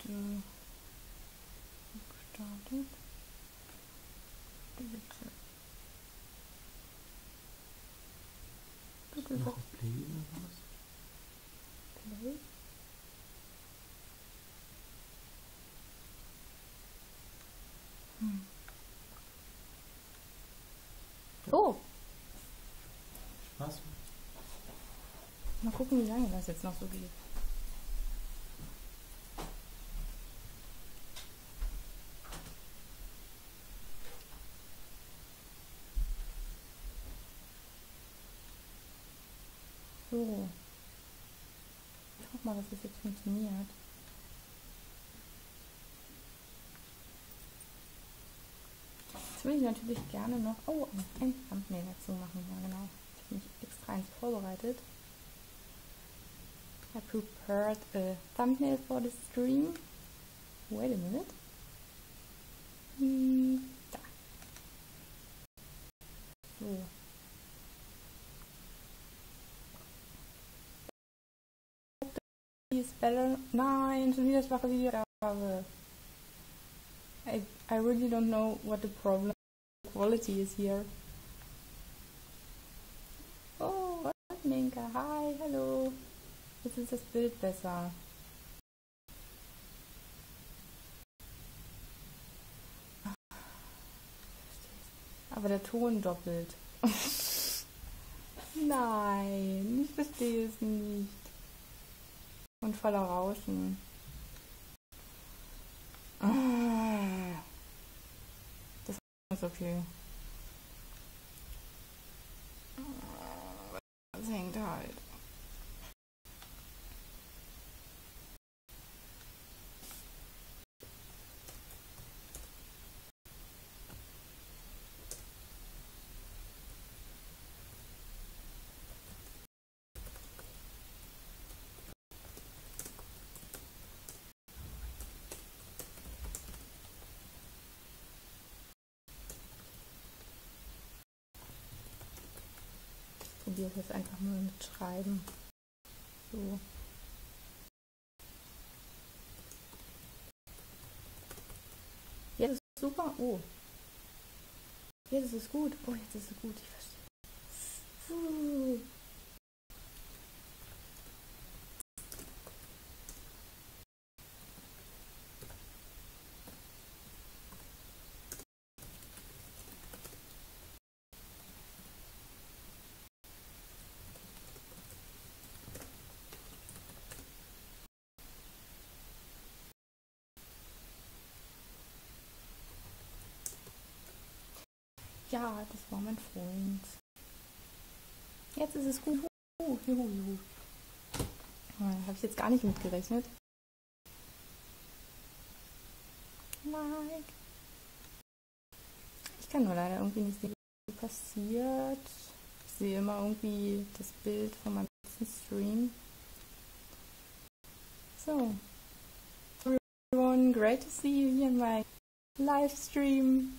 gestartet. Bitte noch auf Play oder was? Play? Oh! Was? Mal gucken, wie lange das jetzt noch so geht. So. Ich hoffe mal, dass das jetzt funktioniert. Jetzt will ich natürlich gerne noch ein Thumbnail dazu machen. Ja, genau. Ich habe mich extra eins vorbereitet. I prepared a thumbnail for the stream. Wait a minute. Da. So. Ist better. Nein, schon wieder schwache Videoaufnahme. I really don't know what the problem quality is here. Oh, Minka, hi, hallo. Jetzt ist das Bild besser. Aber der Ton doppelt. Nein, ich verstehe es nicht. Und voller Rauschen. Das ist okay. Das hängt halt. Ich probiere es jetzt einfach mal mit Schreiben. So. Jetzt ist es super. Oh. Jetzt ist es gut. Oh, jetzt ist es gut. Ich verstehe. Ja, das war mein Freund. Jetzt ist es gut. Juhu. Habe ich jetzt gar nicht mitgerechnet. Like. Ich kann nur leider irgendwie nicht sehen, was passiert. Ich sehe immer irgendwie das Bild von meinem letzten Stream. So. Everyone, great to see you here in my live stream.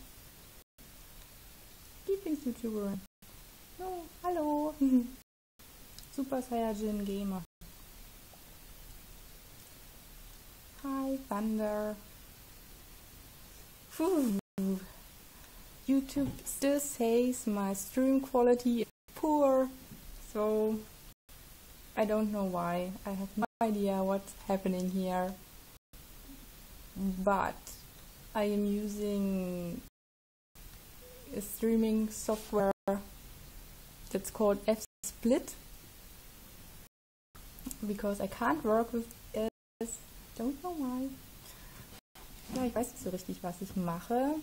Lieblings-YouTuber. Oh, hallo. Super Saiyajin Gamer. Hi, Thunder. YouTube still says my stream quality is poor, so I don't know why. I have no idea what's happening here. But I am using a streaming software that's called F-Split because I can't work with it. Don't know why. Ja, ich weiß nicht so richtig, was ich mache.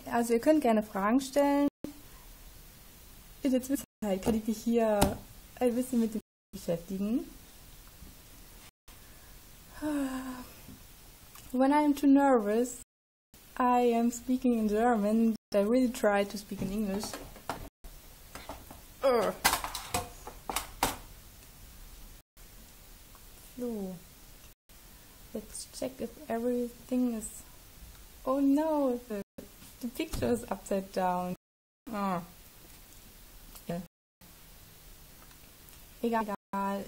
Also ihr könnt gerne Fragen stellen. In der Zwischenzeit kann ich mich hier ein bisschen mit dem beschäftigen. When I am too nervous, I am speaking in German. I really try to speak in English. So, let's check if everything is... Oh no, the picture is upside down. Oh. Yeah. Egal.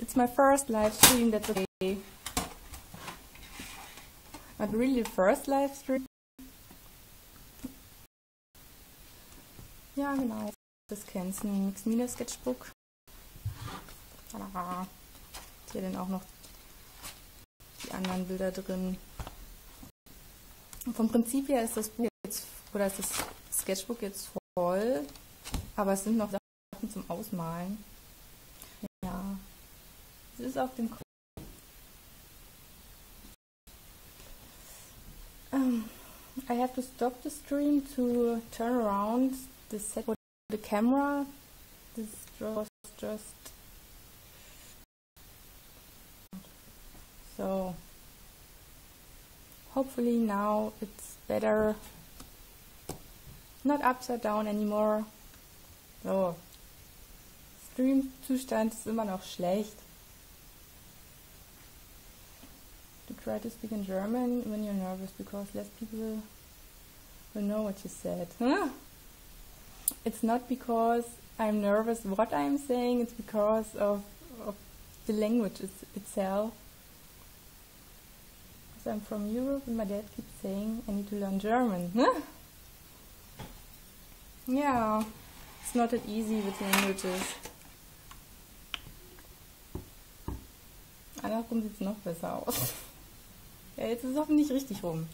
It's my first live stream, that's okay. Not really the first live stream. Ja, genau. Das kennst du, Mix Minus Sketchbook. Hier dann auch noch die anderen Bilder drin. Und vom Prinzip her ist das Buch jetzt, oder ist das Sketchbook jetzt voll, aber es sind noch Sachen zum Ausmalen. Ja, es ist auf dem I have to stop the stream to turn around the set for the camera. This was just so hopefully now it's better. Not upside down anymore. So. Stream-Zustand ist immer noch schlecht. To try to speak in German when you're nervous because less people will know what you said. Huh? It's not because I'm nervous what I'm saying, it's because of the language itself. Because I'm from Europe and my dad keeps saying I need to learn German. Huh? Yeah, it's not that easy with languages. Andersrum sieht es noch besser aus. Ja, jetzt ist es hoffentlich richtig rum.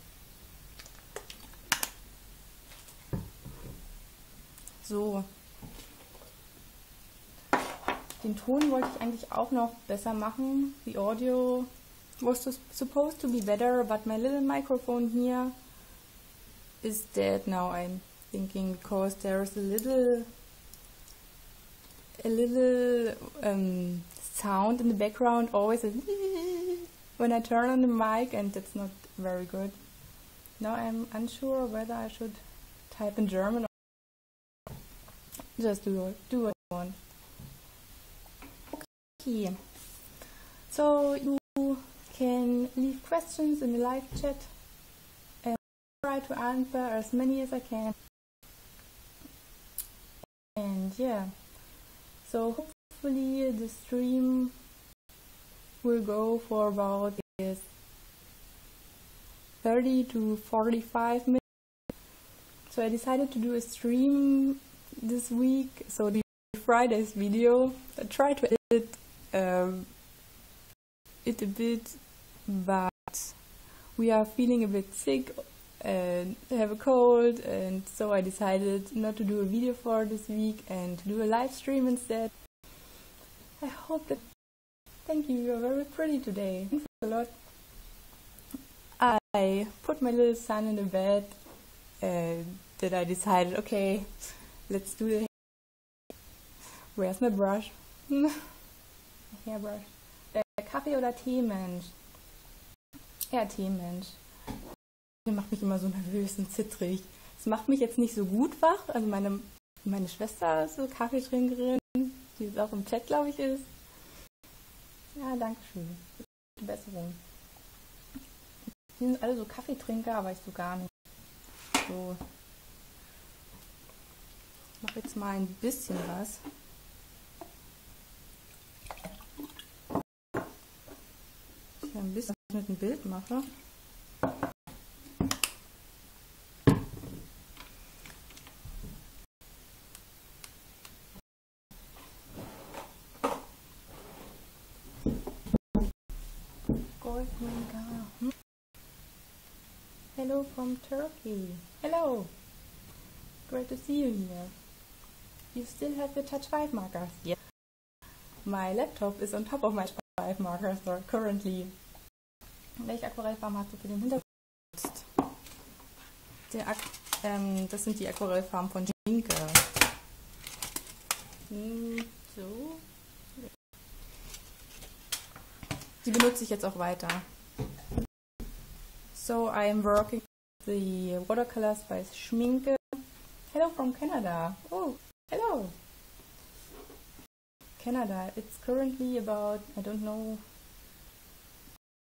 So. Den Ton wollte ich eigentlich auch noch besser machen. The audio was supposed to be better, but my little microphone here is dead now, I'm thinking, because there's a little sound in the background, always when I turn on the mic, and that's not very good. Now I'm unsure whether I should type in German or just do what I want. Okay, so you can leave questions in the live chat and try to answer as many as I can. And yeah, so hopefully the stream will go for about 30 to 45 minutes. So I decided to do a stream this week, so the Friday's video. I tried to edit it a bit, but we are feeling a bit sick and have a cold, and so I decided not to do a video for this week and to do a live stream instead. I hope that... Thank you, you're very pretty today. Thanks a lot. I put my little son in the bed and then I decided, okay, let's do the... Where's my brush? My hairbrush. Kaffee oder Teemensch? Ja, Teemensch. Das macht mich immer so nervös und zittrig. Das macht mich jetzt nicht so gut wach. Also meine Schwester ist so Kaffeetrinkerin, die ist auch im Chat, glaube ich, ist. Ja, danke schön. Gute Besserung. Die sind alle so Kaffeetrinker, aber ich so gar nicht. So. Ich mache jetzt mal ein bisschen was. Ich ein bisschen mit dem Bild mache. Hello from Turkey. Hello. Great to see you here. You still have your Touch 5 markers? Yes. My laptop is on top of my Touch 5 markers currently. Welche Aquarellfarben hast du für den Hintergrund benutzt? Das sind die Aquarellfarben von Jinke. So. Die benutze ich jetzt auch weiter. So I am working with the watercolors by Schminke. Hello from Canada. Oh, hello. Canada. It's currently about, I don't know,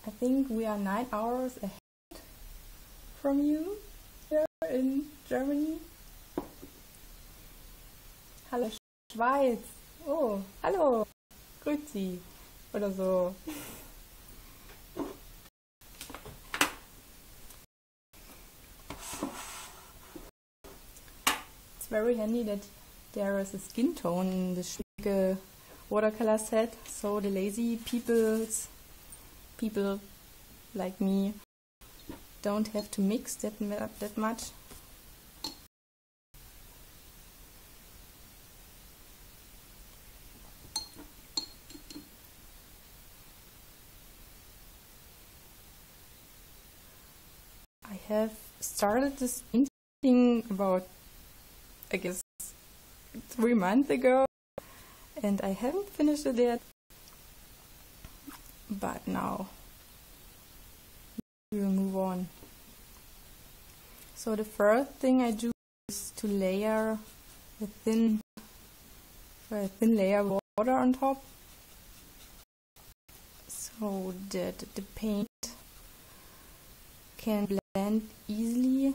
I think we are 9 hours ahead from you here in Germany. Hallo Schweiz. Oh, hallo. Grüezi. oder so. It's very handy that there is a skin tone in the Schmincke watercolor set, so the lazy people like me don't have to mix that much. I have started this painting about, I guess, 3 months ago, and I haven't finished it yet, but now we will move on. So the first thing I do is to layer a thin layer of water on top, so that the paint can blend easily.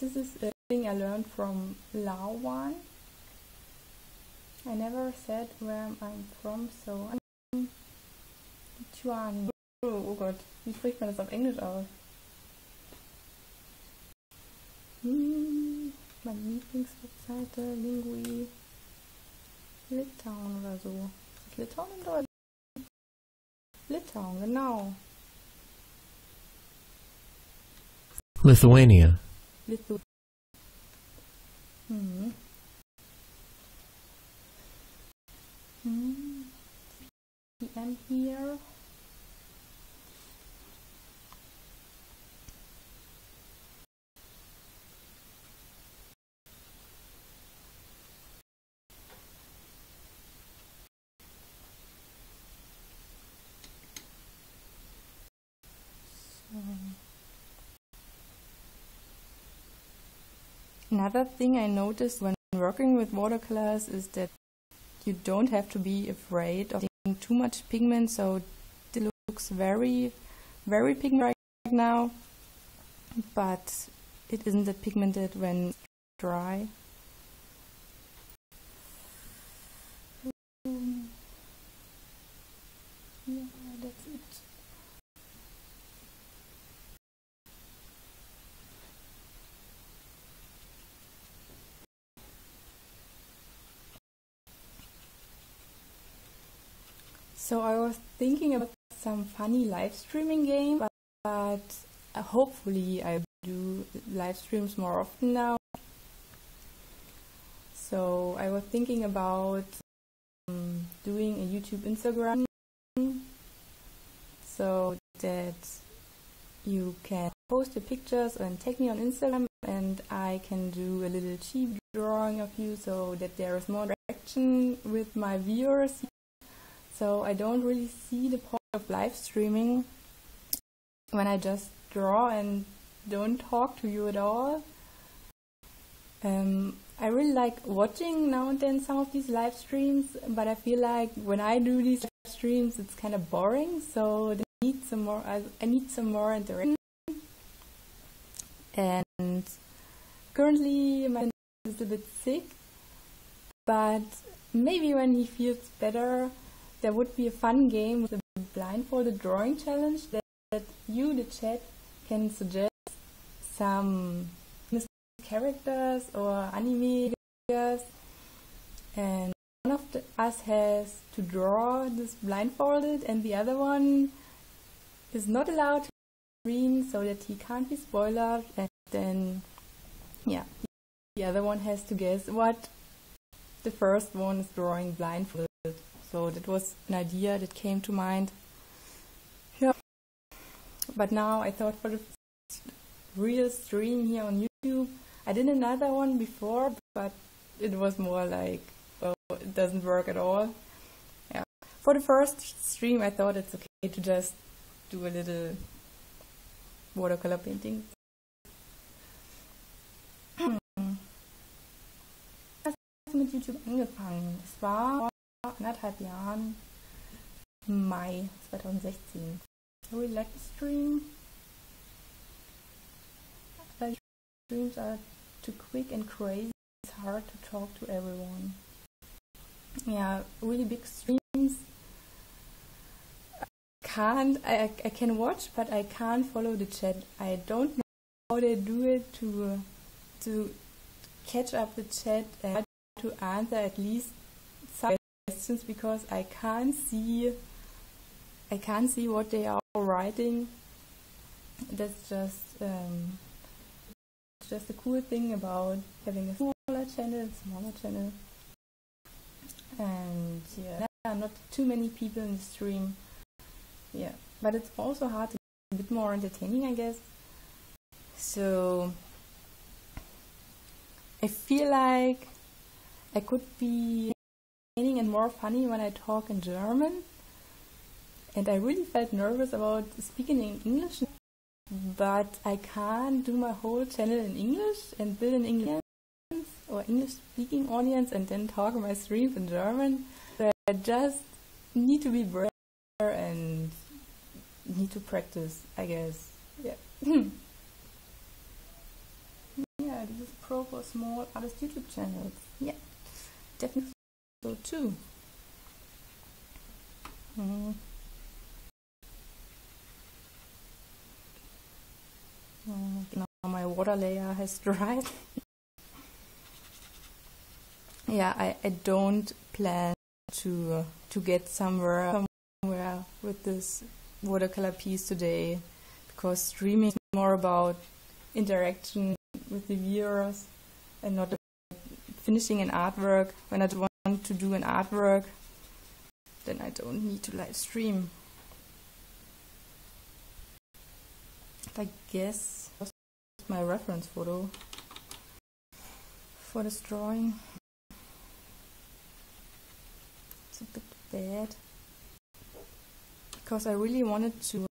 This is a thing I learned from Lauwan. I never said where I'm from, so I'm Lituanien. Oh Gott, wie spricht man das auf Englisch aus? Meine Lieblingswebseite, Lingui, Litauen oder so. Ist Litauen in Deutsch? Litauen, genau. Lithuania. The M here. Another thing I noticed when working with watercolors is that you don't have to be afraid of using too much pigment, so it looks very, very pigmented right now, but it isn't that pigmented when dry. Yeah, that's it. So I was thinking about some funny live streaming game, but hopefully I do live streams more often now. So I was thinking about doing a YouTube Instagram so that you can post your pictures and tag me on Instagram, and I can do a little cheap drawing of you so that there is more interaction with my viewers. So I don't really see the point of live streaming when I just draw and don't talk to you at all. I really like watching now and then some of these live streams, but I feel like when I do these live streams it's kind of boring, so I need some more interaction. And currently my son is a bit sick, but maybe when he feels better there would be a fun game with a blindfolded drawing challenge that you, the chat, can suggest some characters or anime figures, and one of us has to draw this blindfolded and the other one is not allowed to screen so that he can't be spoiled, and then the other one has to guess what the first one is drawing blindfolded. So that was an idea that came to mind. Yeah. But now I thought for the real stream here on YouTube, I did another one before, but it was more like, well, it doesn't work at all. Yeah. For the first stream I thought it's okay to just do a little watercolor painting. Ich habe mit YouTube angefangen. Es war vor 1,5 Jahren, Mai 2016. I really like the stream. But streams are too quick and crazy. It's hard to talk to everyone. yeah, really big streams. I can watch, but I can't follow the chat. I don't know how they do it to catch up the chat and to answer at least some questions, because I can't see what they are writing. That's just a cool thing about having a smaller channel. And yeah, there are not too many people in the stream. Yeah, but it's also hard to be a bit more entertaining, I guess. So I feel like I could be entertaining and more funny when I talk in German. And I really felt nervous about speaking in English, but I can't do my whole channel in English and build an English or English-speaking audience and then talk on my streams in German. So I just need to be brave and need to practice, I guess. Yeah. Yeah, this is pro for small artist YouTube channels. Yeah, definitely so too. Now my water layer has dried. Yeah, I don't plan to get somewhere with this watercolor piece today, because streaming is more about interaction with the viewers and not finishing an artwork. When I want to do an artwork, then I don't need to live stream. I guess that's my reference photo for this drawing. It's a bit bad because I really wanted to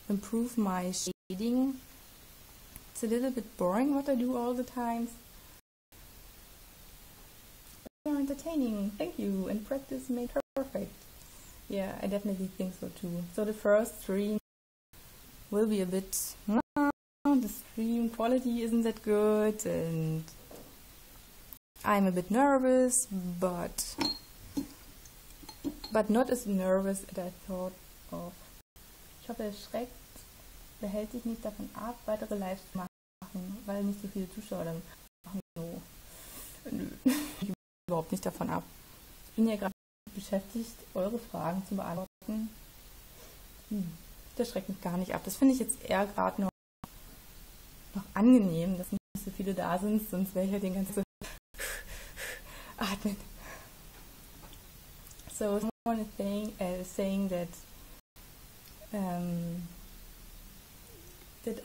improve my shading. It's a little bit boring what I do all the time. But entertaining, thank you, and practice makes perfect. Yeah, I definitely think so too. So the first stream will be a bit, the stream quality isn't that good, and I'm a bit nervous, but not as nervous as I thought of. Ich hoffe, es behält dich nicht davon ab, weitere Lives zu machen, weil nicht so viele Zuschauer dann machen. No. Nö, ich überhaupt nicht davon ab. Ich bin ja gerade beschäftigt, eure Fragen zu beantworten. Das schreckt mich gar nicht ab. Das finde ich jetzt eher gerade noch angenehm, dass nicht so viele da sind, sonst wäre ich halt den ganzen atmen. So someone is saying that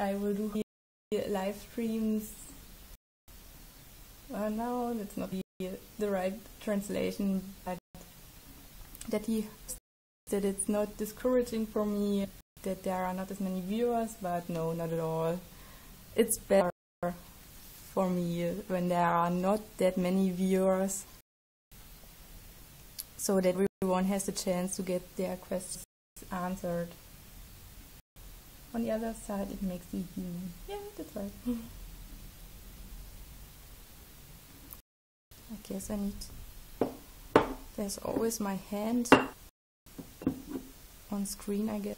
I will do live streams. No, that's not the right translation, but that it's not discouraging for me that there are not as many viewers, but no, not at all. It's better for me when there are not that many viewers, so that everyone has the chance to get their questions answered. On the other side, it makes you human. Yeah, that's right. I guess I need... There's always my hand on screen, I guess.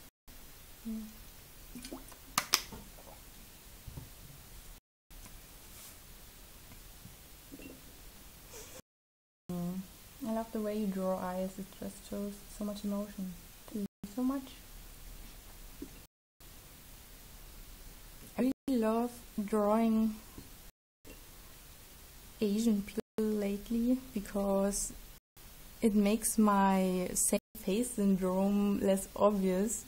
I love the way you draw eyes. It just shows so much emotion. Thank you so much. I really love drawing Asian people lately because it makes my same face syndrome less obvious.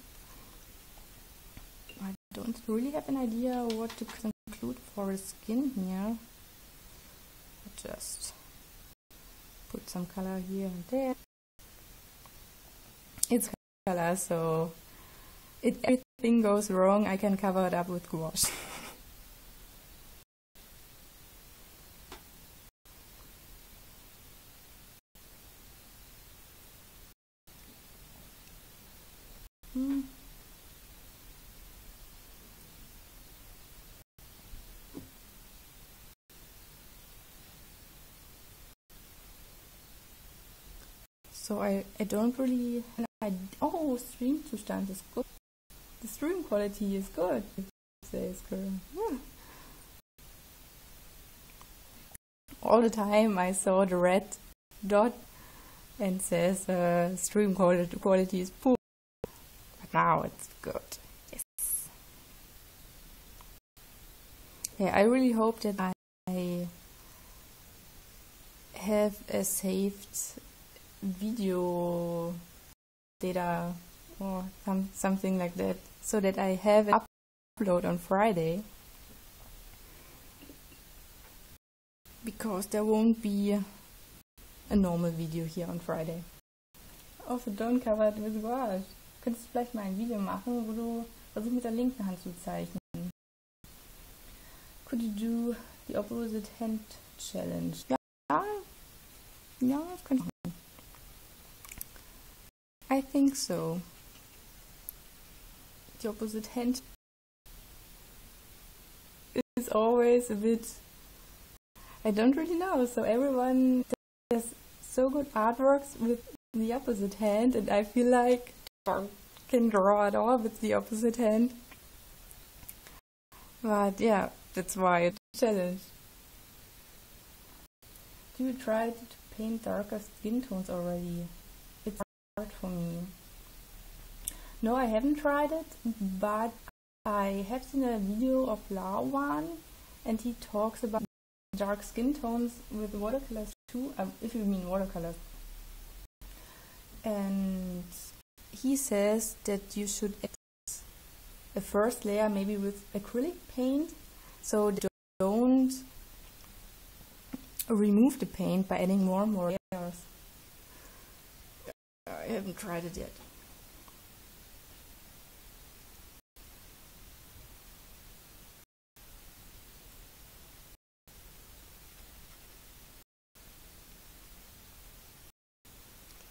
I don't really have an idea what to conclude for the skin here. I just put some color here and there. It's color, so if everything goes wrong, I can cover it up with gouache. So I don't really... Oh, Streamzustand is good. The stream quality is good, says girl. Yeah. All the time I saw the red dot and says stream quality is poor. But now it's good. Yes. Yeah, I really hope that I have a saved video data or something like that, so that I have an upload on Friday, because there won't be a normal video here on Friday. Also, don't cover it with gouache. Könntest du vielleicht mal ein Video machen, wo du versuchst mit der linken Hand zu zeichnen? Could you do the opposite hand challenge? Ja, das könnte ich machen. I think so. The opposite hand is always a bit... I don't really know. So everyone does so good artworks with the opposite hand, and I feel like I can draw at all with the opposite hand. But yeah, that's why it's a challenge. Do you try to paint darker skin tones already? It's hard for me. No, I haven't tried it, but I have seen a video of Lawan, and he talks about dark skin tones with watercolors too, if you mean watercolors. And he says that you should add a first layer maybe with acrylic paint, so don't remove the paint by adding more and more layers. I haven't tried it yet.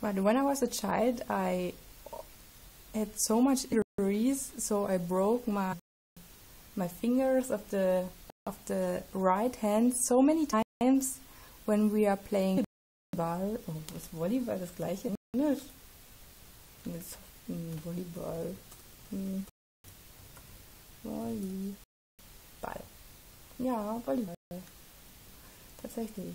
But when I was a child, I had so much injuries, so I broke my fingers of the right hand so many times when we are playing Volleyball. Oh, ist Volleyball das gleiche? Nicht. Jetzt Volleyball. Volleyball. Ja, Volleyball. Tatsächlich.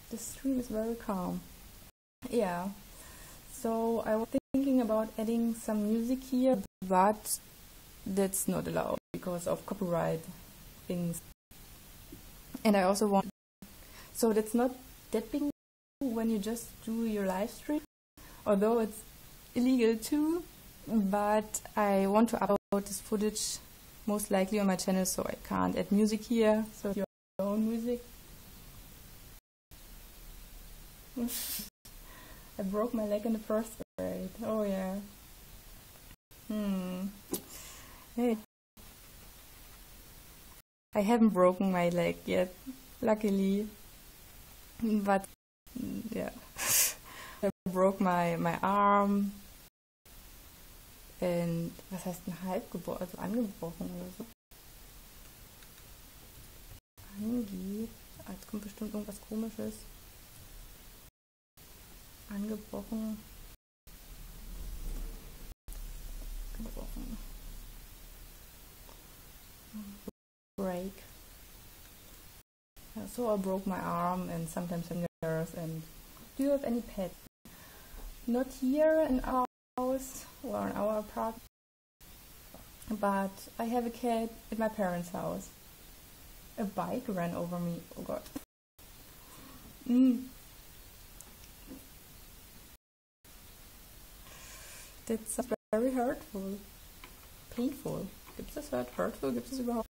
The stream is very calm. Yeah. So I was thinking about adding some music here, but that's not allowed because of copyright things. And I also want... So that's not that big when you just do your live stream, although it's illegal too, but I want to upload this footage most likely on my channel, so I can't add music here, so your own music. I broke my leg in the first grade. Oh yeah. Hey. I haven't broken my leg yet, luckily. But yeah. I broke my arm. And was heißt ein halbgebrochen, also angebrochen oder so? Jetzt kommt bestimmt irgendwas Komisches. Angebrochen. Gebrochen. Break. Yeah, so I broke my arm and sometimes fingers. And do you have any pets? Not here in our house or in our apartment, but I have a cat at my parents' house. A bike ran over me. Oh god. That's very hurtful. Painful. Gibt es das hurtful? Gibt es überhaupt?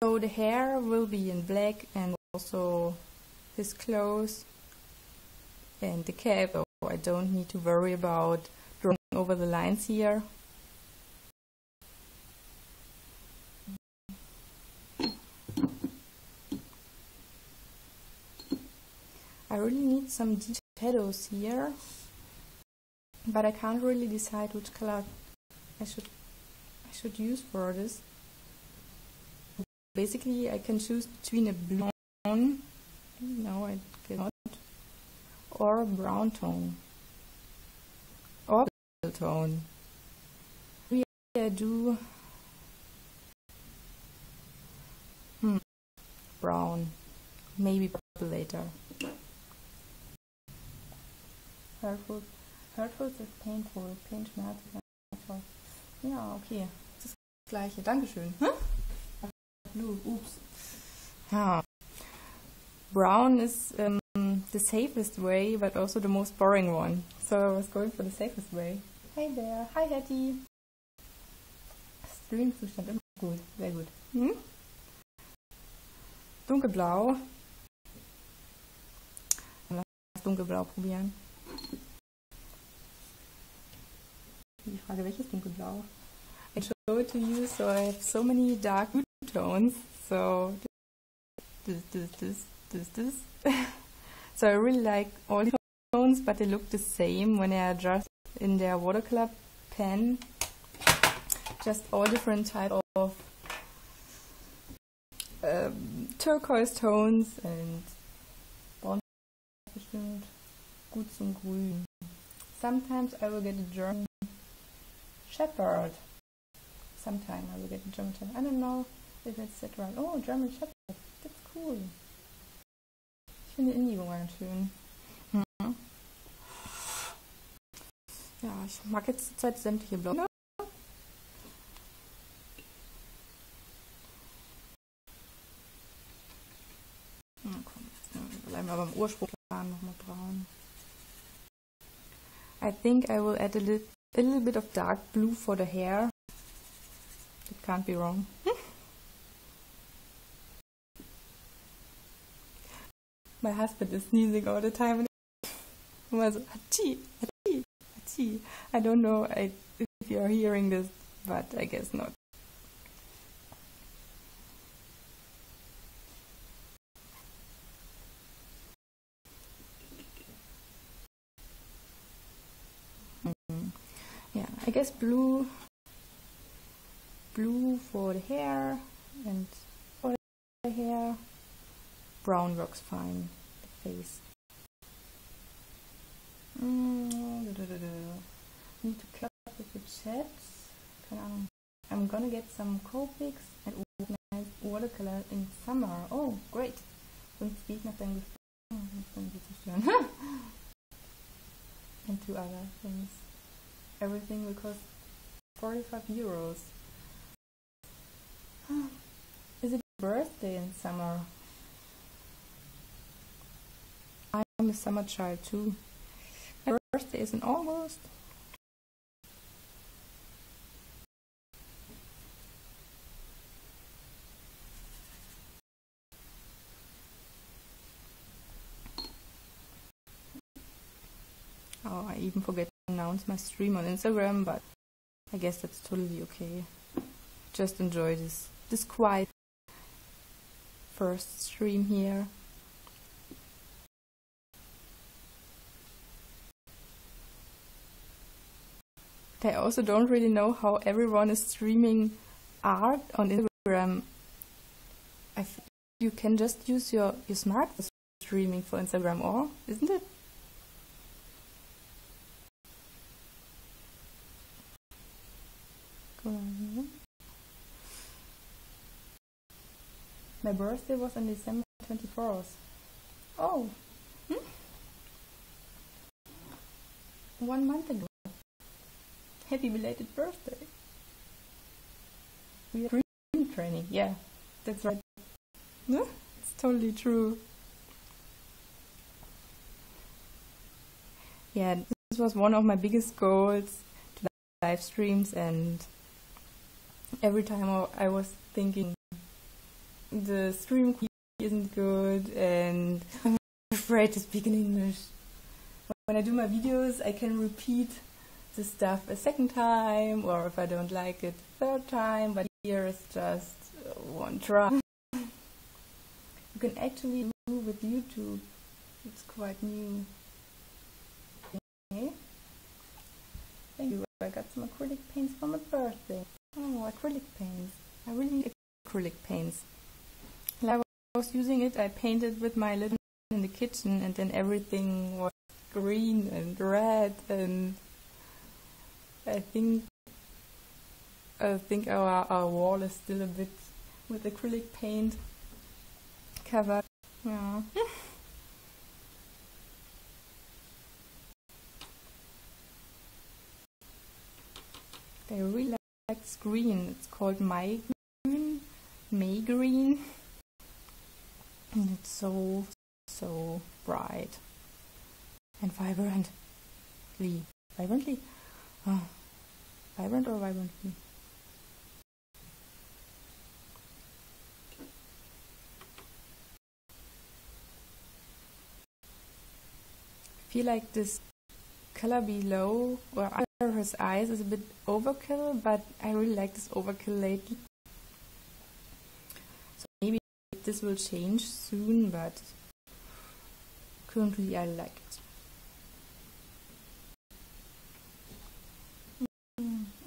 So the hair will be in black, and also his clothes and the cap. So I don't need to worry about drawing over the lines here. I really need some deep shadows here, but I can't really decide which color I should use for this. basically I can choose between a blue tone, no I cannot, or a brown tone, or purple tone. Maybe I do brown, maybe purple later. Hurtful ist painful, Pain schmerzt. Ja, okay, das ist das Gleiche. Dankeschön. Blue, oops. Ja. Brown is the safest way, but also the most boring one. So I was going for the safest way. Hey there, hi Hattie. Streamzustand immer gut, sehr gut. Dunkelblau. Lass uns dunkelblau probieren. Die Frage, welches dunkelblau? I show it to you, so I have so many dark blue tones. So this. So I really like all the tones, but they look the same when they are just in their watercolor pen. Just all different type of turquoise tones and braun bestimmt gut zum Grün. Sometimes I will get a German Shepherd. Sometime I will get a German Shepherd. I don't know if it's that right. Oh, German Shepherd. That's cool. Ich finde Indigo ganz schön. Ja, ich mag jetzt zur Zeit sämtliche Blöcke. Komm, jetzt bleiben wir beim Ursprungsplan nochmal braun. I think I will add a little bit of dark blue for the hair. It can't be wrong. My husband is sneezing all the time. Also, Hachi, Hachi, Hachi. I don't know if you're hearing this, but I guess not. Yeah, I guess blue for the hair and for the hair. Brown works fine. The face. Need to club with the chat. Keine Ahnung. I'm gonna get some Copics and organize watercolor in summer. Oh, great. Sonst gehe ich nach deinem Gefühl. And two other things. Everything will cost 45 euros. Is it your birthday in summer? I'm a summer child too. My birthday is in August. Oh, I even forget to announce my stream on Instagram, but I guess that's totally okay. Just enjoy this quiet first stream here. I also don't really know how everyone is streaming art on Instagram. You can just use your smartphone streaming for Instagram, or isn't it? My birthday was on December 24th. Oh, 1 month ago. Happy belated birthday. We are dream training. Yeah, that's right. No? It's totally true. Yeah, this was one of my biggest goals, to live streams, and every time I was thinking the stream isn't good and I'm afraid to speak in English. When I do my videos, I can repeat the stuff a second time, or if I don't like it, third time, but here is just one try. You can actually do with YouTube. It's quite new. Okay. Thank you. I got some acrylic paints for my birthday. Oh, acrylic paints. I really like acrylic paints. was using it, I painted with my little in the kitchen, and then everything was green and red, and I think our wall is still a bit with acrylic paint covered. Yeah. I really like this green. It's called May green, and it's so bright and vibrantly. Vibrant or vibrantly? I feel like this color below or under his eyes is a bit overkill, but I really like this overkill lately. So maybe this will change soon, but currently I like it.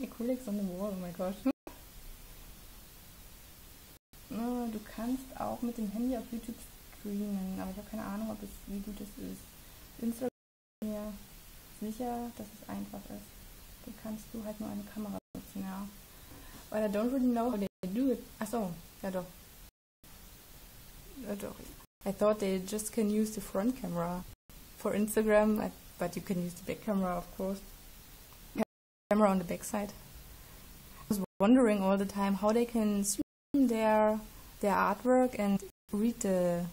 Acrylics on the wall, oh my gosh. Oh, du kannst auch mit dem Handy auf YouTube streamen, aber ich habe keine Ahnung, wie gut das ist. Instagram mir sicher, dass es einfach ist. Da kannst du halt nur eine Kamera nutzen, ja. But I don't really know how they do it. Achso, ja doch. Ja doch. I thought they just can use the front camera for Instagram, but you can use the back camera, of course. Camera on the back side. I was wondering all the time how they can stream their artwork and read the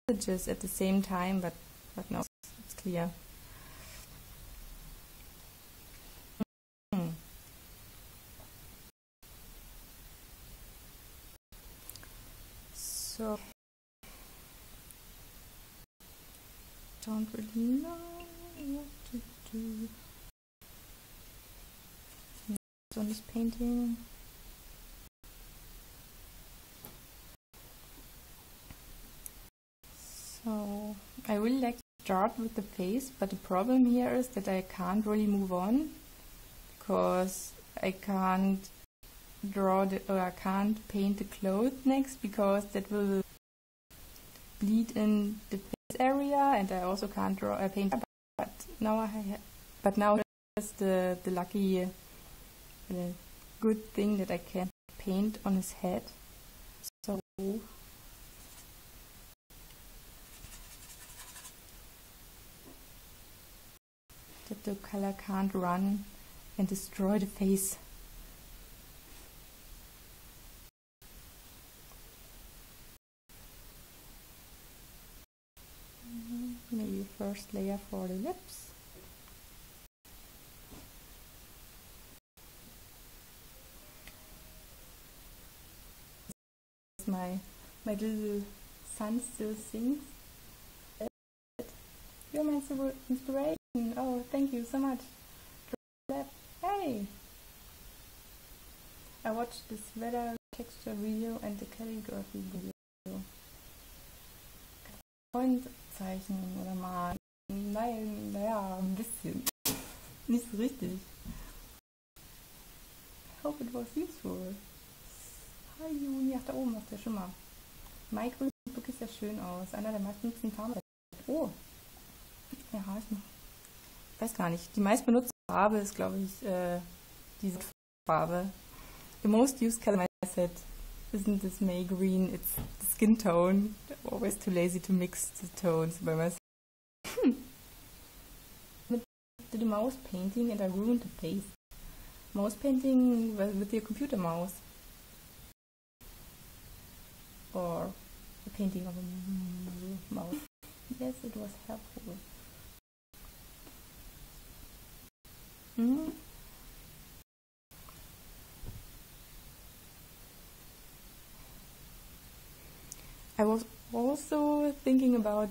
messages at the same time, but now it's clear. So don't really know what to do. On this painting. So I really like to start with the face, but the problem here is that I can't really move on because I can't I can't paint the clothes next because that will bleed in the face area, and I also can't paint. But now it's the lucky. The good thing that I can paint on his head, so that the color can't run and destroy the face. Maybe first layer for the lips. My little son still sings. You're my inspiration. Oh, thank you so much. Hey! I watched this weather texture video and the calligraphy video. Freund zeichnen oder malen. Naja, ein bisschen. Nicht so richtig. I hope it was useful. Hi Juni, ach da oben ist der Schimmer. Mai grün sieht wirklich sehr schön aus. Einer der meistbenutzten Farben. Oh! Ja, ich weiß gar nicht. Die meistbenutzte Farbe ist, glaube ich, diese Farbe. The most used color I said isn't this May green, it's the skin tone. I'm always too lazy to mix the tones by myself. Did a mouse painting and I ruined the face. Mouse painting with your computer mouse. Or the painting of a mouse. Yes, it was helpful. I was also thinking about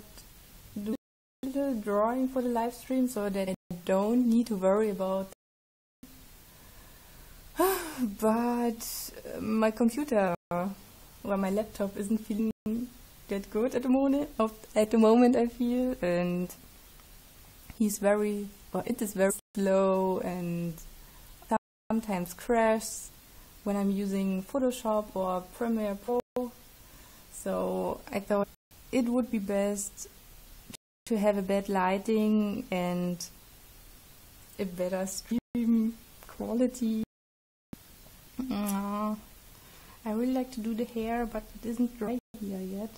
doing a little drawing for the live stream so that I don't need to worry about but my computer or my laptop isn't feeling that good at the moment I feel, and it is very slow and sometimes crashes when I'm using Photoshop or Premiere Pro. So I thought it would be best to have a bad lighting and a better stream quality. I really like to do the hair, but it isn't dry here yet.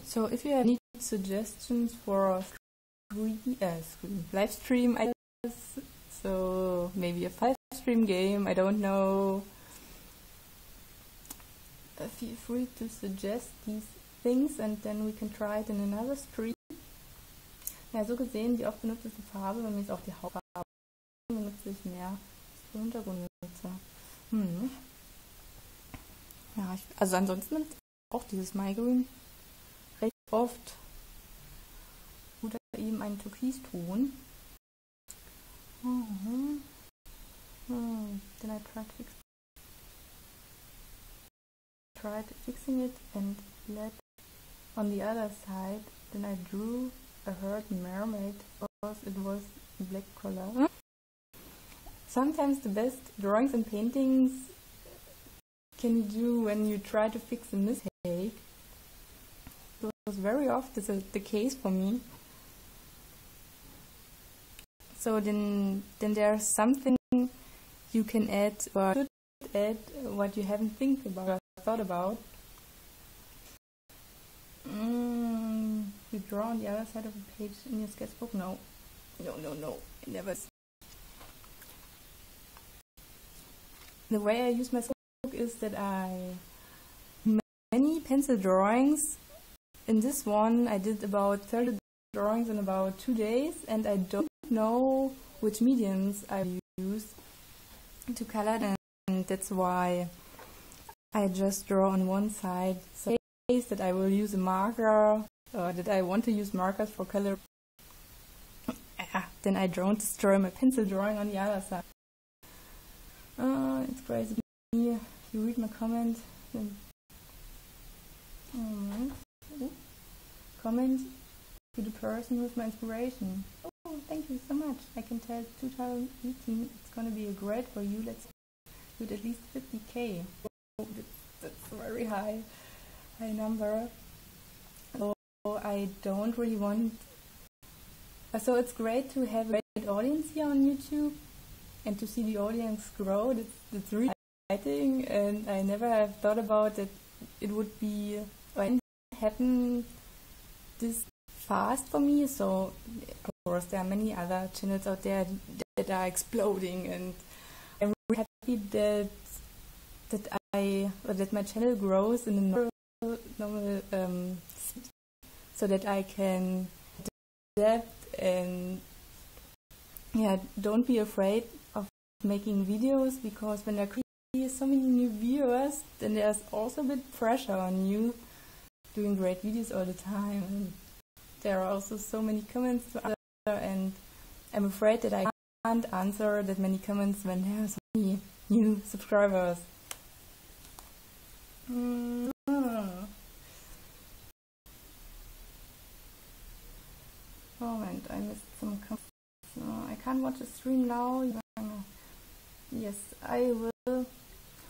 So if you have any suggestions for a live stream ideas, so maybe a 5-stream game, I don't know, feel free to suggest these things and then we can try it in another stream. Ja, so gesehen, die oft benutzte Farbe, bei mir ist auch die Hauptfarbe, benutze ich mehr als die Untergrundnutzer. Ja, also ansonsten benutze ich auch dieses Migreen recht oft oder eben einen Türkiston. Then I tried fixing it and let on the other side. Then I drew a hurt mermaid because it was black color. Sometimes the best drawings and paintings can you do when you try to fix a mistake. It was very often the case for me. So then there's something you can add or should add what you haven't thought about. You draw on the other side of the page in your sketchbook? No, I never. The way I use my sketchbook is that I many pencil drawings. In this one I did about 30 drawings in about 2 days, and I don't know which mediums I use to color them, and that's why I just draw on one side. So in case that I will use a marker or that I want to use markers for color, then I don't destroy my pencil drawing on the other side. It's crazy. You read my comment. Comment to the person with my inspiration. Oh, thank you so much. I can tell 2018 it's gonna be a great for you. Let's do it at least 50k. Oh, that's a very high number. So I don't really want. So it's great to have a great audience here on YouTube and to see the audience grow. That's really exciting, and I never have thought about that it would be happen this fast for me. So of course there are many other channels out there that are exploding, and I'm really happy that my channel grows in a normal so that I can adapt and don't be afraid of making videos, because when there are so many new viewers, then there's also a bit pressure on you doing great videos all the time, and there are also so many comments to answer, and I'm afraid that I can't answer that many comments when there are so many new subscribers. Moment, I missed some comments. I can't watch the stream now. Yes, I will.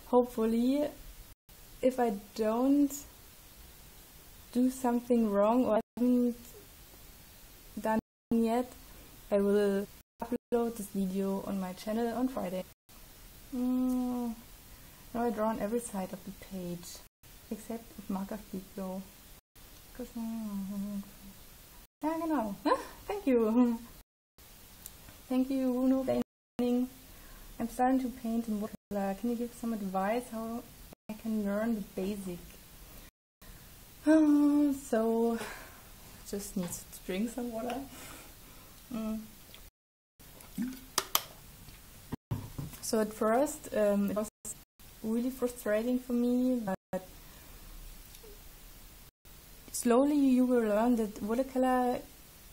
Hopefully, if I don't do something wrong or haven't done yet, I will upload this video on my channel on Friday. Now I draw on every side of the page, except if marker speed though. Ja, genau. Thank you. Thank you, Bruno. Painting. I'm starting to paint in watercolor. Can you give some advice how I can learn the basic? So, just need to drink some water. So at first, it was really frustrating for me, but slowly you will learn that watercolor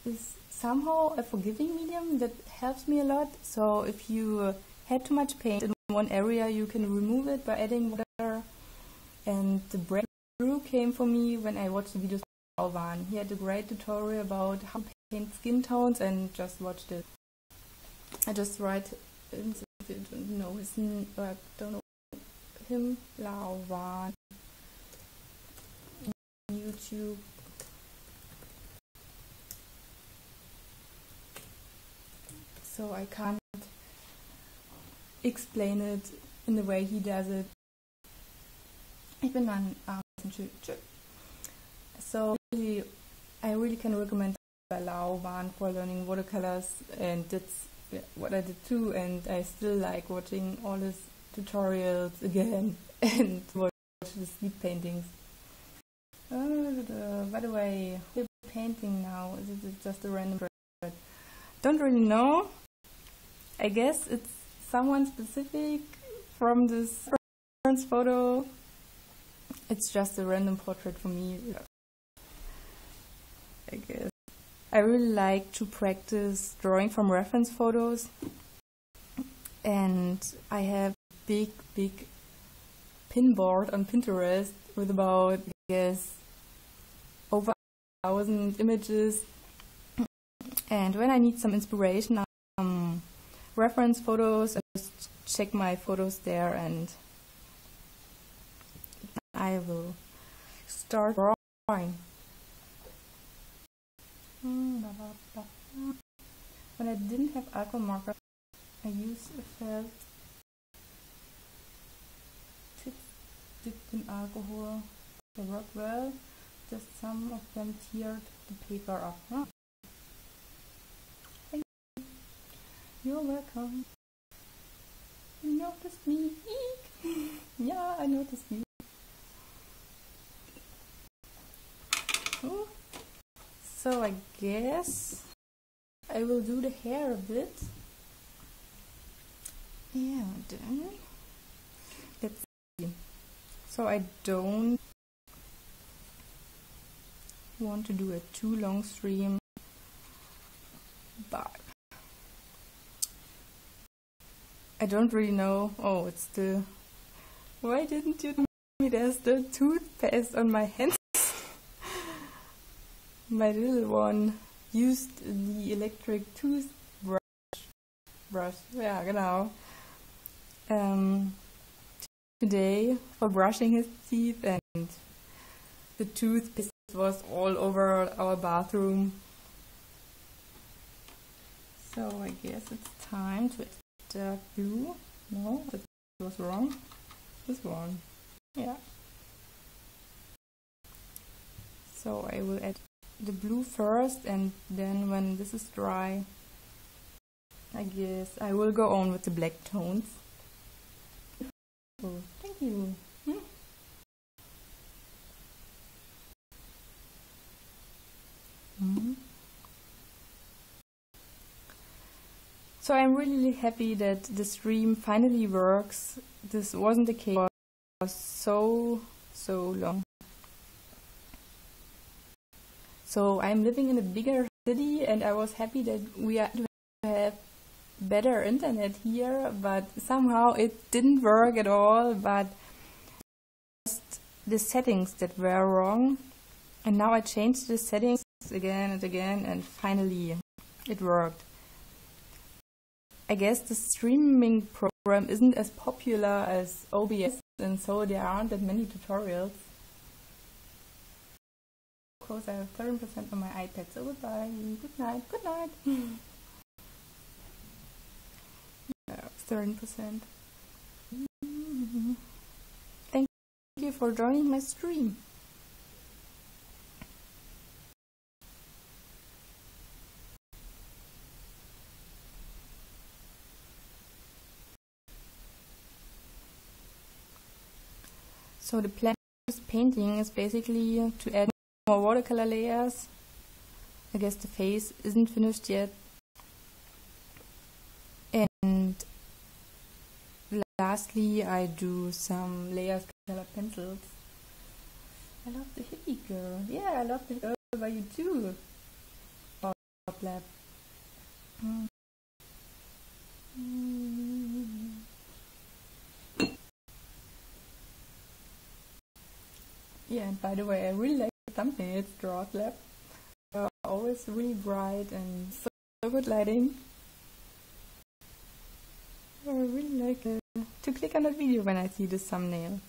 is somehow a forgiving medium that helps me a lot. So if you had too much paint in one area, you can remove it by adding water. And the breakthrough came for me when I watched the videos of Finalizing. He had a great tutorial about how to paint skin tones and just watched it. I just write, if you don't know his name, don't know him, Finalizing, YouTube. So I can't explain it in the way he does it. Ich bin mal ein Tschüss. So I really can recommend Finalizing for learning watercolors, and that's what I did too, and I still like watching all his tutorials again and watch the sleep paintings. By the way, we're painting now. Is it just a random project? Don't really know. I guess it's someone specific from this reference photo. It's just a random portrait for me, I guess. I really like to practice drawing from reference photos, and I have a big pin board on Pinterest with about, I guess, over 1,000 images. And when I need some inspiration, reference photos, I just check my photos there, and I will start drawing. When I didn't have alcohol marker, I used a felt tip dipped in alcohol. They work well, just some of them teared the paper up. Huh? Thank you. You're welcome. You noticed me. Yeah, I noticed you. Oh. So I guess I will do the hair a bit. Yeah, then let's see. So I don't want to do a too long stream, but I don't really know. Oh, it's still. Why didn't you tell me there's still toothpaste on my hands? My little one used the electric toothbrush. Yeah, genau. Today for brushing his teeth, and the toothpaste was all over our bathroom. So I guess it's time to add the blue. No, that was wrong. This one. Yeah. So I will add the blue first, and then when this is dry, I guess I will go on with the black tones. Oh, thank you. So I'm really happy that the stream finally works. This wasn't the case for so long. So I'm living in a bigger city, and I was happy that we have better internet here, but somehow it didn't work at all. But just the settings that were wrong, and now I changed the settings again and again, and finally it worked. I guess the streaming program isn't as popular as OBS, and so there aren't that many tutorials. Of course, I have 30% on my iPad, so goodbye, good night, good night. Yeah, 30%. Thank you for joining my stream. So the plan of this painting is basically to add more watercolor layers. I guess the face isn't finished yet. And lastly, I do some layers with color pencils. I love the hippie girl. Yeah, I love the girl by you too. lap. Yeah, and by the way, I really like the thumbnails drought lab. They're always really bright and so good lighting. I really like to click on that video when I see this thumbnail.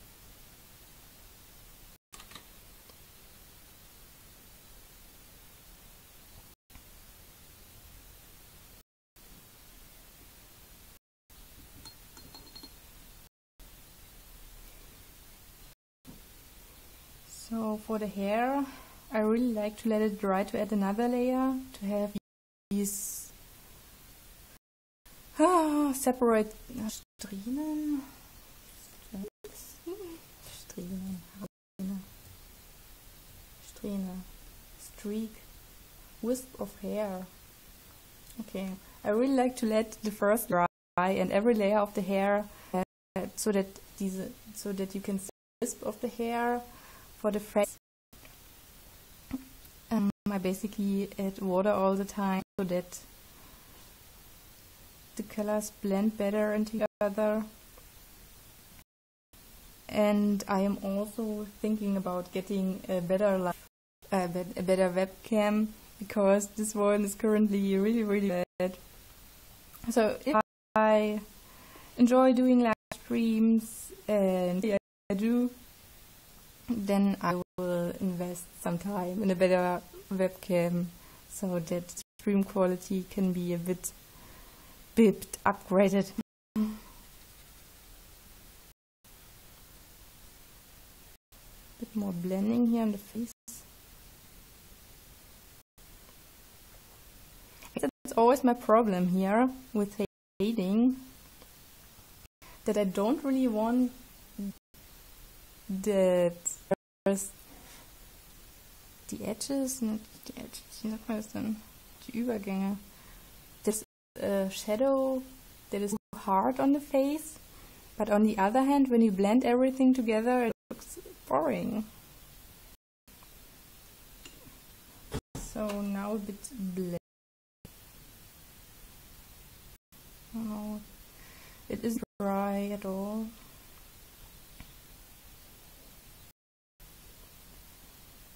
So for the hair, I really like to let it dry to add another layer, to have these separate Strähnen. Strähne. Streak. Wisp of hair. Okay, I really like to let the first dry and every layer of the hair so that you can see the wisp of the hair. For the face, I basically add water all the time so that the colors blend better into each other. And I am also thinking about getting a better webcam, because this one is currently really bad. So if I enjoy doing live streams, and I do, then I will invest some time in a better webcam so that stream quality can be a bit upgraded. Bit more blending here on the face. That's always my problem here with fading, that I don't really want that die Edges, wie sagt man das denn? Die Übergänge. This shadow that is hard on the face, but on the other hand, when you blend everything together, it looks boring. So now a bit black. Oh, it isn't dry at all.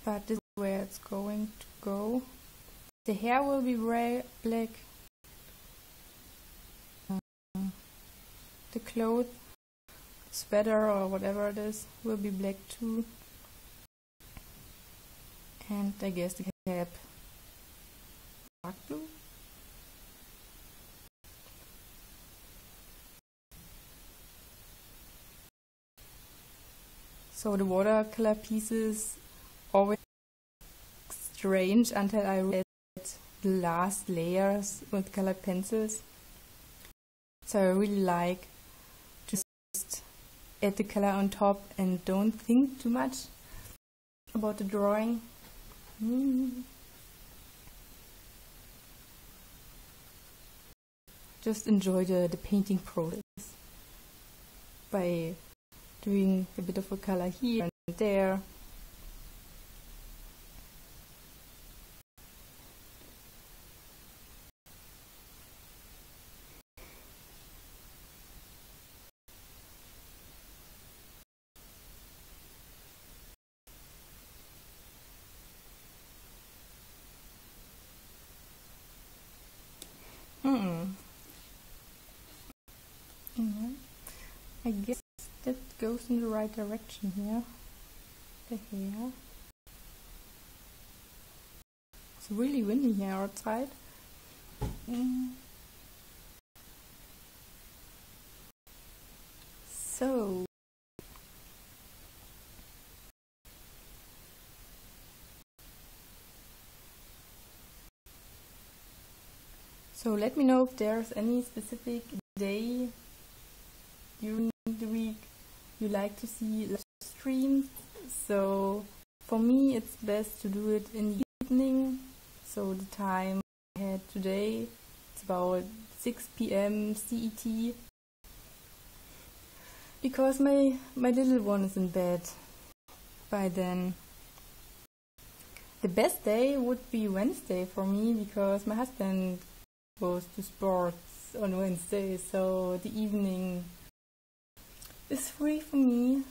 But this is where it's going to go. The hair will be black. The clothes, sweater or whatever it is, will be black too. And I guess the cap, dark blue. So the watercolor pieces always strange until I read the last layers with colored pencils. So I really like to just add the color on top and don't think too much about the drawing. Just enjoy the painting process by doing a bit of a color here and there. I guess that goes in the right direction here. The hair. It's really windy here outside. So let me know if there's any specific day during the week you like to see live streams. So for me it's best to do it in the evening. So the time I had today, it's about 6 p.m. CET. Because my little one is in bed by then. The best day would be Wednesday for me because my husband goes to sports on Wednesday, so the evening is free for me.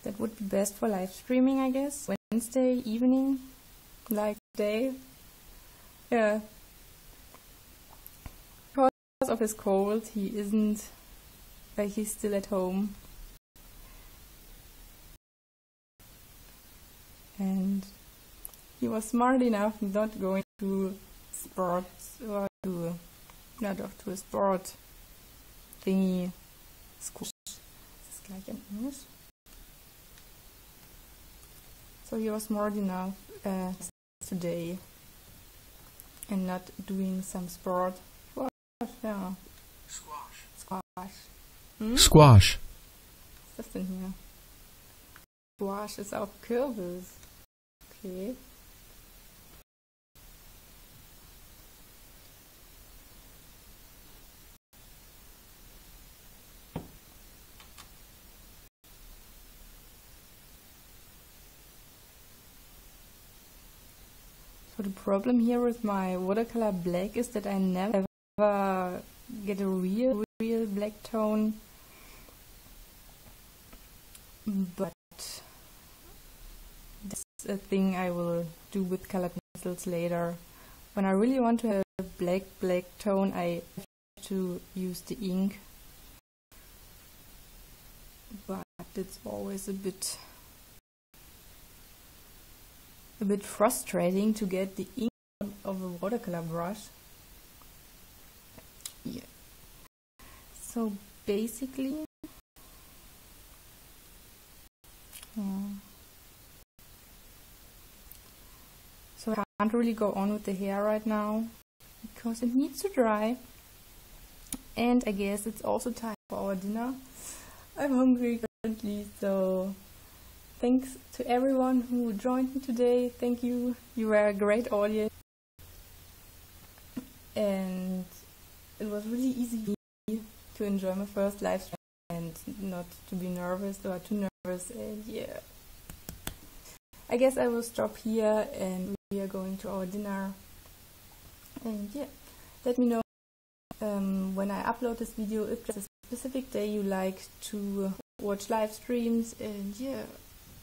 That would be best for live streaming, I guess. Wednesday evening, like day. Yeah. Because of his cold, he isn't, like, he's still at home. And he was smart enough not going to sports or to a sport thingy school. Is this like in English? So he was smart enough today and not doing some sport. Squash, yeah. Squash. Squash. Was ist das denn hier? Squash ist auch Kürbis. Okay. So the problem here with my watercolor black is that I never get a real black tone. But that's a thing I will do with colored pencils later. When I really want to have a black tone, I have to use the ink. But it's always a bit frustrating to get the ink out of a watercolor brush. Yeah. So basically, so I can't really go on with the hair right now because it needs to dry. And I guess it's also time for our dinner. I'm hungry currently, so thanks to everyone who joined me today. Thank you. You were a great audience. And it was really easy to enjoy my first live stream and not to be nervous or too nervous. And yeah, I guess I will stop here and we are going to our dinner. And yeah, let me know when I upload this video if there's a specific day you like to watch live streams. And yeah,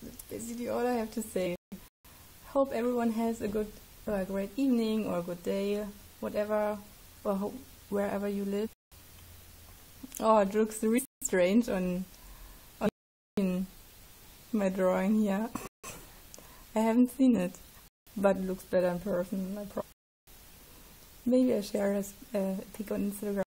that's basically all I have to say. Hope everyone has a great evening or a good day, whatever, or wherever you live. Oh, it looks really strange on my drawing here. I haven't seen it, but it looks better in person. Maybe I share a pic on Instagram.